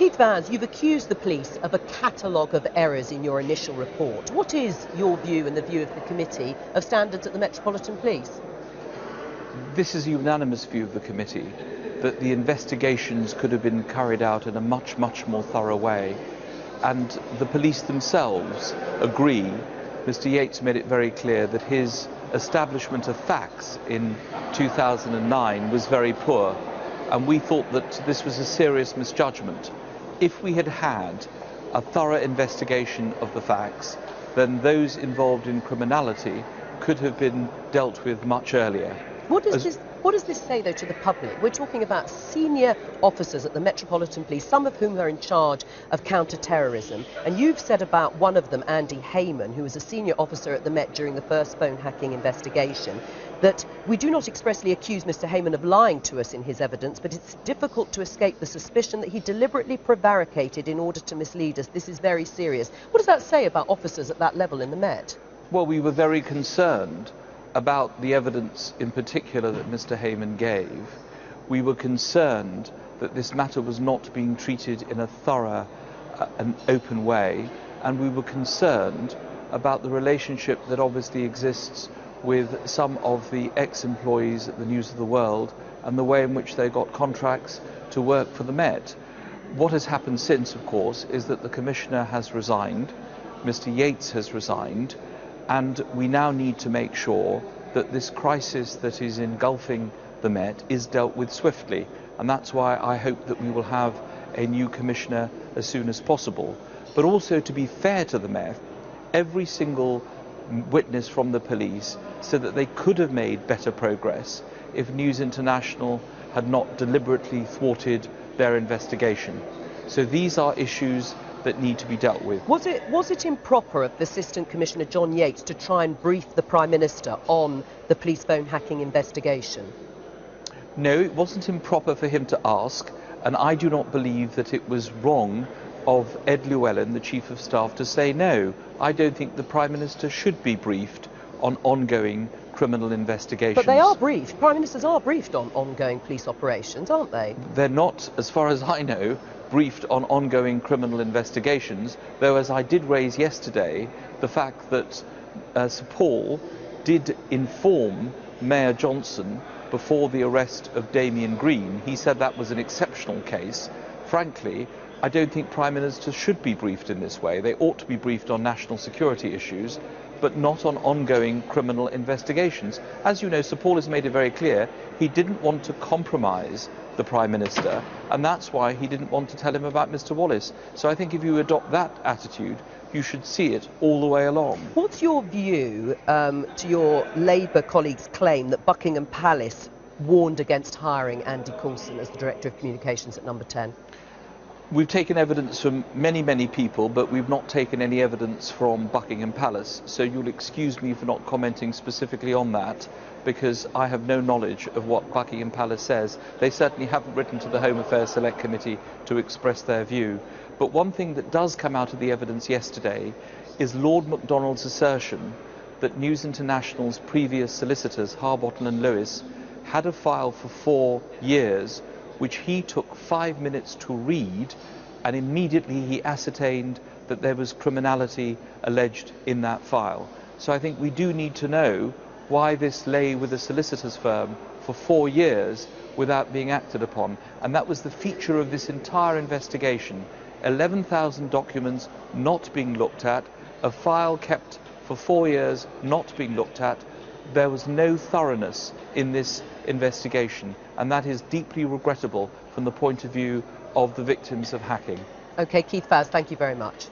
Keith Vaz, you've accused the police of a catalogue of errors in your initial report. What is your view and the view of the committee of standards at the Metropolitan Police? This is a unanimous view of the committee, that the investigations could have been carried out in a much more thorough way. And the police themselves agree. Mr. Yates made it very clear that his establishment of facts in 2009 was very poor. And we thought that this was a serious misjudgment. If we had had a thorough investigation of the facts, then those involved in criminality could have been dealt with much earlier. What does this say, though, to the public? We're talking about senior officers at the Metropolitan Police, some of whom are in charge of counter-terrorism. And you've said about one of them, Andy Heyman, who was a senior officer at the Met during the first phone hacking investigation, that we do not expressly accuse Mr. Heyman of lying to us in his evidence, but it's difficult to escape the suspicion that he deliberately prevaricated in order to mislead us. This is very serious. What does that say about officers at that level in the Met? Well, we were very concerned about the evidence in particular that Mr. Heyman gave. We were concerned that this matter was not being treated in a thorough and open way, and we were concerned about the relationship that obviously exists with some of the ex-employees at the News of the World and the way in which they got contracts to work for the Met. What has happened since, of course, is that the Commissioner has resigned, Mr. Yates has resigned, and we now need to make sure that this crisis that is engulfing the Met is dealt with swiftly. And that's why I hope that we will have a new Commissioner as soon as possible. But also, to be fair to the Met, every single witness from the police said that they could have made better progress if News International had not deliberately thwarted their investigation. So these are issues that need to be dealt with. Was it improper of the Assistant Commissioner John Yates to try and brief the Prime Minister on the police phone hacking investigation? No, it wasn't improper for him to ask, and I do not believe that it was wrong of Ed Llewellyn, the Chief of Staff, to say no. I don't think the Prime Minister should be briefed on ongoing criminal investigations. But they are briefed. Prime Ministers are briefed on ongoing police operations, aren't they? They're not, as far as I know, briefed on ongoing criminal investigations, though, as I did raise yesterday, the fact that Sir Paul did inform Mayor Johnson before the arrest of Damien Green. He said that was an exceptional case. Frankly, I don't think Prime Ministers should be briefed in this way. They ought to be briefed on national security issues, but not on ongoing criminal investigations. As you know, Sir Paul has made it very clear he didn't want to compromise the Prime Minister, and that's why he didn't want to tell him about Mr. Wallace. So I think if you adopt that attitude, you should see it all the way along. What's your view to your Labour colleagues' claim that Buckingham Palace warned against hiring Andy Coulson as the Director of Communications at Number 10? We've taken evidence from many people, but we've not taken any evidence from Buckingham Palace, so you'll excuse me for not commenting specifically on that, because I have no knowledge of what Buckingham Palace says. They certainly haven't written to the Home Affairs Select Committee to express their view. But one thing that does come out of the evidence yesterday is Lord MacDonald's assertion that News International's previous solicitors, Harbottle and Lewis, had a file for 4 years which he took 5 minutes to read, and immediately he ascertained that there was criminality alleged in that file. So I think we do need to know why this lay with a solicitor's firm for 4 years without being acted upon. And that was the feature of this entire investigation. 11,000 documents not being looked at, a file kept for 4 years not being looked at. There was no thoroughness in this investigation, and that is deeply regrettable from the point of view of the victims of hacking. OK, Keith Vaz, thank you very much.